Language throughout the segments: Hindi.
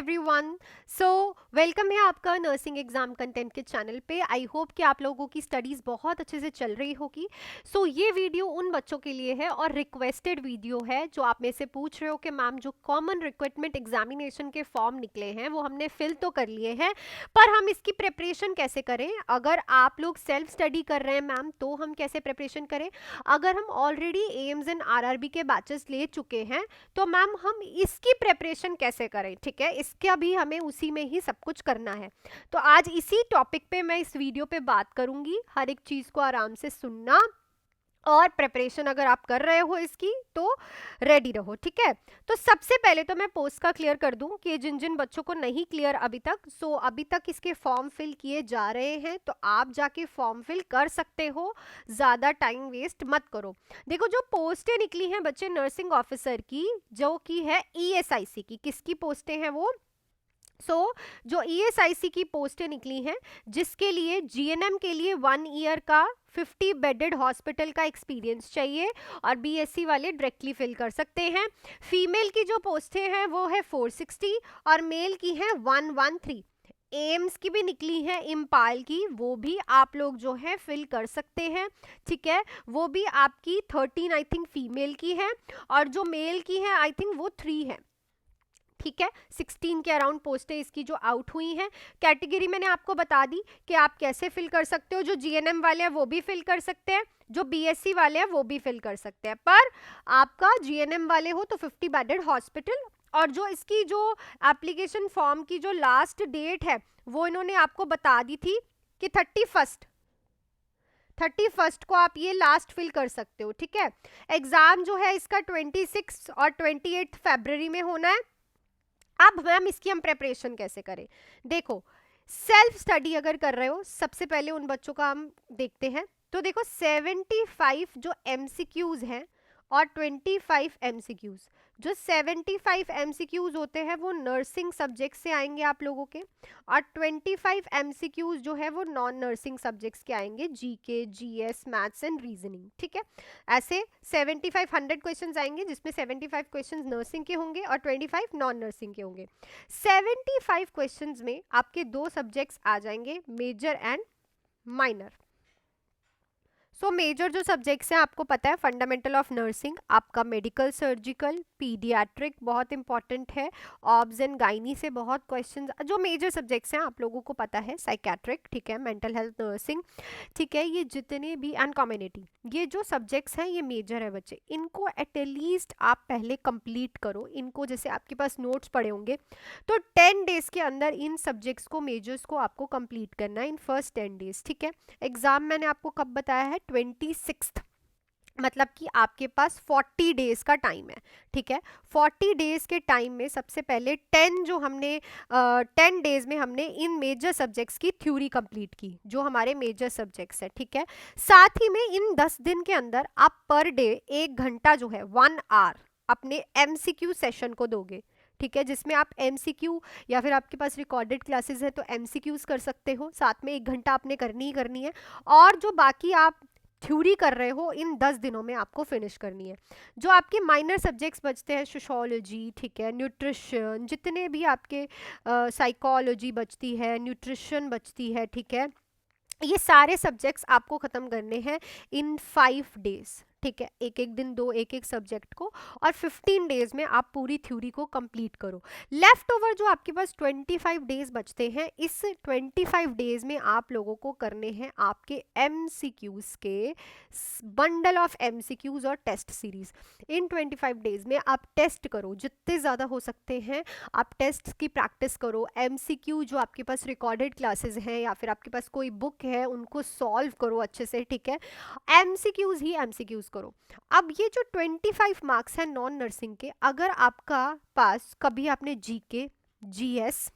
एवरीवन। सो वेलकम है आपका नर्सिंग एग्जाम कंटेंट के चैनल पे। आई होप कि आप लोगों की स्टडीज़ बहुत अच्छे से चल रही होगी। ये वीडियो उन बच्चों के लिए है और रिक्वेस्टेड वीडियो है जो आप में से पूछ रहे हो कि मैम जो कॉमन रिक्रूटमेंट एग्जामिनेशन के फॉर्म निकले हैं वो हमने फिल तो कर लिए हैं, पर हम इसकी प्रिपरेशन कैसे करें। अगर आप लोग सेल्फ स्टडी कर रहे हैं मैम तो हम कैसे प्रिपरेशन करें। अगर हम ऑलरेडी एम्स एंड आरआरबी के बैचेस ले चुके हैं तो मैम हम इसकी प्रिपरेशन कैसे करें। ठीक है, इसका भी हमें उसी में ही सब कुछ करना है। तो आज इसी टॉपिक पे मैं इस वीडियो पे बात करूंगी। हर एक चीज को आराम से सुनना और प्रिपरेशन अगर आप कर रहे हो इसकी तो रेडी रहो। ठीक है, तो सबसे पहले तो मैं पोस्ट का क्लियर कर दूं कि जिन जिन बच्चों को नहीं क्लियर अभी तक, अभी तक इसके फॉर्म फिल किए जा रहे हैं तो आप जाके फॉर्म फिल कर सकते हो, ज़्यादा टाइम वेस्ट मत करो। देखो, जो पोस्टें निकली हैं बच्चे नर्सिंग ऑफिसर की, जो की है ईएसआईसी की, किसकी पोस्टें हैं वो, जो ईएसआईसी की पोस्टें निकली हैं जिसके लिए जीएनएम के लिए 1 ईयर का 50 बेडेड हॉस्पिटल का एक्सपीरियंस चाहिए और बीएससी वाले डायरेक्टली फिल कर सकते हैं। फीमेल की जो पोस्टें हैं वो है 460 और मेल की है 113। एम्स की भी निकली है, इम्पाल की, वो भी आप लोग जो है फिल कर सकते हैं। ठीक है, वो भी आपकी 13 आई थिंक फीमेल की है और जो मेल की है आई थिंक वो 3 है। ठीक है, 16 के अराउंड पोस्टें इसकी जो आउट हुई हैं। कैटेगरी मैंने आपको बता दी कि आप कैसे फिल कर सकते हो। जो जीएनएम वाले हैं वो भी फिल कर सकते हैं, जो बीएससी वाले हैं वो भी फिल कर सकते हैं, पर आपका जीएनएम वाले हो तो 50 बेडेड हॉस्पिटल। और जो इसकी जो एप्लीकेशन फॉर्म की जो लास्ट डेट है वो इन्होंने आपको बता दी थी कि 31 को आप ये लास्ट फिल कर सकते हो। ठीक है, एग्जाम जो है इसका 26 और 28 फरवरी में होना है। अब मैम इसकी हम प्रिपरेशन कैसे करें। देखो, सेल्फ स्टडी अगर कर रहे हो, सबसे पहले उन बच्चों का हम देखते हैं। तो देखो, 75 जो एमसीक्यूज हैं और 25 एमसीक्यूज, जो 75 एमसीक्यूज होते हैं वो नर्सिंग सब्जेक्ट से आएंगे आप लोगों के, और 25 एमसीक्यूज जो है वो नॉन नर्सिंग सब्जेक्ट्स के आएंगे, GK, GS, maths and reasoning. ठीक है, ऐसे 75 100 क्वेश्चंस आएंगे जिसमें 75 क्वेश्चंस नर्सिंग के होंगे और 25 नॉन नर्सिंग के होंगे। 75 क्वेश्चंस में आपके दो सब्जेक्ट्स आ जाएंगे, मेजर एंड माइनर। मेजर जो सब्जेक्ट्स हैं आपको पता है, फंडामेंटल ऑफ नर्सिंग, आपका मेडिकल सर्जिकल, पीडियाट्रिक बहुत इंपॉर्टेंट है, ऑब्स एंड गाइनी से बहुत क्वेश्चंस। जो मेजर सब्जेक्ट्स हैं आप लोगों को पता है, साइकेट्रिक, ठीक है, मेंटल हेल्थ नर्सिंग, ठीक है, ये जितने भी, एंड कम्युनिटी, ये जो सब्जेक्ट्स हैं ये मेजर है बच्चे। इनको एटलीस्ट आप पहले कंप्लीट करो। इनको जैसे आपके पास नोट्स पड़े होंगे तो 10 डेज के अंदर इन सब्जेक्ट्स को, मेजर्स को आपको कंप्लीट करना है इन फर्स्ट 10 डेज। ठीक है, एग्जाम मैंने आपको कब बताया है, 26, मतलब कि आपके पास 40 डेज का टाइम है। ठीक है, 40 डेज के टाइम में सबसे पहले 10 डेज में हमने इन मेजर सब्जेक्ट्स की थ्योरी कंप्लीट की, जो हमारे मेजर सब्जेक्ट्स है। ठीक है, साथ ही में इन 10 दिन के अंदर आप पर डे 1 घंटा जो है 1 आवर अपने एमसीक्यू सेशन को दोगे। ठीक है, जिसमें आप एमसीक्यू या फिर आपके पास रिकॉर्डेड क्लासेस है तो एमसीक्यूज कर सकते हो, साथ में 1 घंटा आपने करनी ही करनी है। और जो बाकी आप थ्योरी कर रहे हो इन 10 दिनों में आपको फिनिश करनी है। जो आपके माइनर सब्जेक्ट्स बचते हैं, सोशोलॉजी, ठीक है, न्यूट्रिशन, जितने भी आपके साइकोलॉजी बचती है, न्यूट्रिशन बचती है, ठीक है, ये सारे सब्जेक्ट्स आपको ख़त्म करने हैं इन 5 डेज। ठीक है, एक एक दिन दो एक एक सब्जेक्ट को, और 15 डेज में आप पूरी थ्योरी को कंप्लीट करो। लेफ्ट ओवर जो आपके पास 25 डेज बचते हैं, इस 25 डेज में आप लोगों को करने हैं आपके एमसीक्यूज के बंडल ऑफ एमसीक्यूज और टेस्ट सीरीज। इन 25 डेज में आप टेस्ट करो जितने ज़्यादा हो सकते हैं, आप टेस्ट की प्रैक्टिस करो। एमसीक्यू जो आपके पास रिकॉर्डेड क्लासेस हैं या फिर आपके पास कोई बुक है उनको सॉल्व करो अच्छे से। ठीक है, एमसीक्यूज ही एमसीक्यूज करो। अब ये जो 25 मार्क्स हैं नॉन नर्सिंग के, अगर आपका पास कभी आपने जीके, जीएस,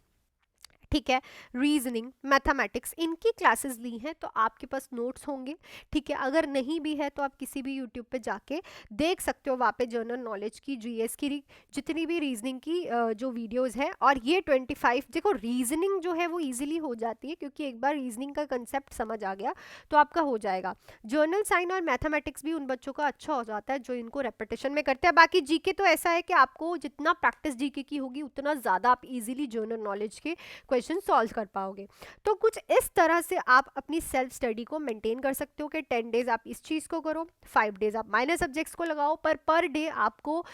ठीक है, रीजनिंग, मैथमेटिक्स, इनकी क्लासेस ली हैं तो आपके पास नोट्स होंगे। ठीक है, अगर नहीं भी है तो आप किसी भी यूट्यूब पे जाके देख सकते हो, वहाँ पे जनरल नॉलेज की, जीएस की, जितनी भी रीजनिंग की जो वीडियोस है। और ये 25, देखो रीजनिंग जो है वो इजीली हो जाती है, क्योंकि एक बार रीजनिंग का कंसेप्ट समझ आ गया तो आपका हो जाएगा। जर्नल साइन और मैथमेटिक्स भी उन बच्चों का अच्छा हो जाता है जो इनको रेपिटेशन में करते हैं। बाकी जीके तो ऐसा है कि आपको जितना प्रैक्टिस जीके की होगी उतना ज़्यादा आप इजीली जनरल नॉलेज के क्वेश्चन सॉल्व कर पाओगे। तो कुछ इस तरह से आप अपनी सेल्फ स्टडी को मेंटेन कर सकते हो कि 10 डेज आप इस चीज़ को करो, 5 डेज आप माइनर सब्जेक्ट्स को लगाओ, पर डे आपको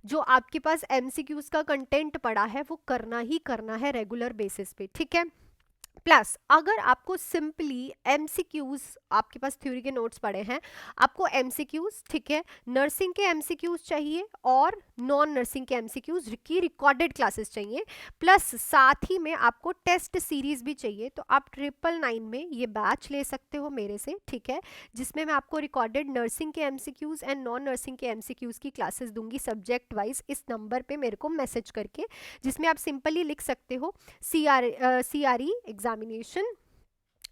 जो आपके पास एमसीक्यूज का कंटेंट पड़ा है वो करना ही करना है रेगुलर बेसिस पे। ठीक है, प्लस अगर आपको सिंपली एमसीक्यूज, आपके पास थ्योरी के नोट्स पड़े हैं, आपको एमसीक्यूज, ठीक है, नर्सिंग के एमसीक्यूज चाहिए और नॉन नर्सिंग के एमसीक्यूज की रिकॉर्डेड क्लासेस चाहिए, प्लस साथ ही में आपको टेस्ट सीरीज भी चाहिए, तो आप 999 में ये बैच ले सकते हो मेरे से। ठीक है, जिसमें मैं आपको रिकॉर्डेड नर्सिंग के एमसीक्यूज एंड नॉन नर्सिंग के एमसीक्यूज की क्लासेस दूंगी सब्जेक्ट वाइज, इस नंबर पे मेरे को मैसेज करके, जिसमें आप सिंपली लिख सकते हो CRE एग्जामिनेशन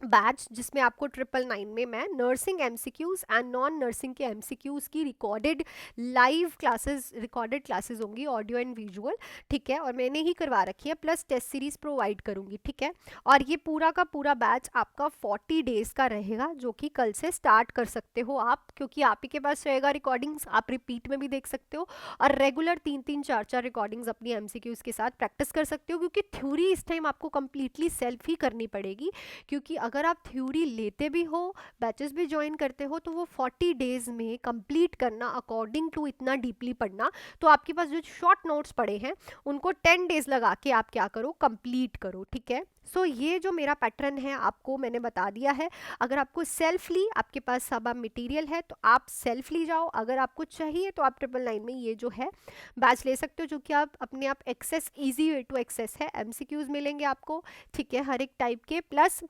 बैच, जिसमें आपको 999 में मैं nursing MCQs and non nursing के एमसीक्यूज की recorded live classes, recorded classes होंगी ऑडियो एंड विजुअल। ठीक है, और मैंने ही करवा रखी है, प्लस टेस्ट सीरीज प्रोवाइड करूंगी। ठीक है, और ये पूरा का पूरा बैच आपका 40 डेज का रहेगा, जो कि कल से स्टार्ट कर सकते हो आप, क्योंकि आप ही के पास रहेगा रिकॉर्डिंग्स, आप रिपीट में भी देख सकते हो और रेगुलर 3-3 4-4 रिकॉर्डिंग्स अपनी एमसीक्यूज के साथ प्रैक्टिस कर सकते हो, क्योंकि थ्योरी इस टाइम आपको कंप्लीटली सेल्फ ही करनी पड़ेगी। क्योंकि अगर आप थ्योरी लेते भी हो, बैचेस भी ज्वाइन करते हो, तो वो 40 डेज में कंप्लीट करना, अकॉर्डिंग टू इतना डीपली पढ़ना, तो आपके पास जो शॉर्ट नोट्स पड़े हैं उनको 10 डेज लगा के आप क्या करो, कंप्लीट करो। ठीक है, सो ये जो मेरा पैटर्न है आपको मैंने बता दिया है। अगर आपको सेल्फली, आपके पास सब मटेरियल है तो आप सेल्फली जाओ, अगर आपको चाहिए तो आप 999 में ये जो है बैच ले सकते हो, जो कि आप अपने आप access, easy way to access है, एमसीक्यूज मिलेंगे आपको। ठीक है, हर एक टाइप के, प्लस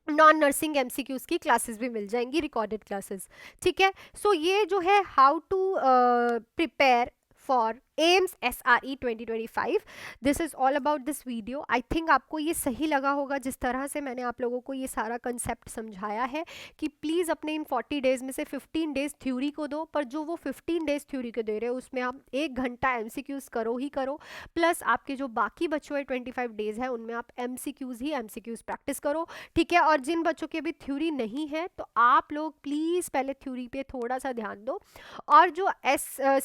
नॉन नर्सिंग एमसीक्यूज की क्लासेस भी मिल जाएंगी, रिकॉर्डेड क्लासेस। ठीक है, सो ये जो है how to prepare for AIIMS SRE 2025, this is all about this video. I think आपको ये सही लगा होगा, जिस तरह से मैंने आप लोगों को ये सारा कंसेप्ट समझाया है कि प्लीज़ अपने इन 40 डेज में से 15 डेज थ्योरी को दो, पर जो वो 15 डेज थ्योरी को दे रहे हो उसमें आप 1 घंटा एमसीक्यूज करो ही करो, प्लस आपके जो बाकी बचे हुए 25 डेज है उनमें आप एमसीक्यूज प्रैक्टिस करो। ठीक है, और जिन बच्चों की अभी थ्योरी नहीं है तो आप लोग प्लीज़ पहले थ्योरी पे थोड़ा सा ध्यान दो, और जो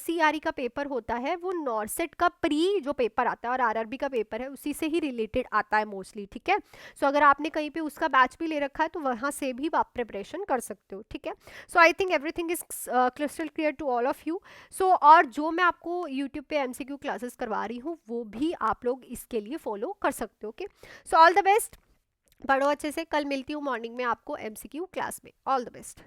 CRE का पेपर होता है वो नॉर्सेट का प्री जो पेपर आता है और RRB का पेपर है उसी से ही रिलेटेड आता है मोस्टली। ठीक है, सो अगर आपने कहीं पे उसका बैच भी ले रखा है तो वहाँ से भी आप प्रिपरेशन कर सकते हो। ठीक है, so I think everything is crystal clear to all of you. So और जो मैं आपको यूट्यूब पे MCQ क्लासेस करवा रही हूँ वो भी आप लोग इसके लिए फॉलो कर सकते हो। Okay, so all the best, पढ़ो अच्छे से, कल मिलती हूँ मॉर्निंग में आपको MCQ क्लास में। All the best.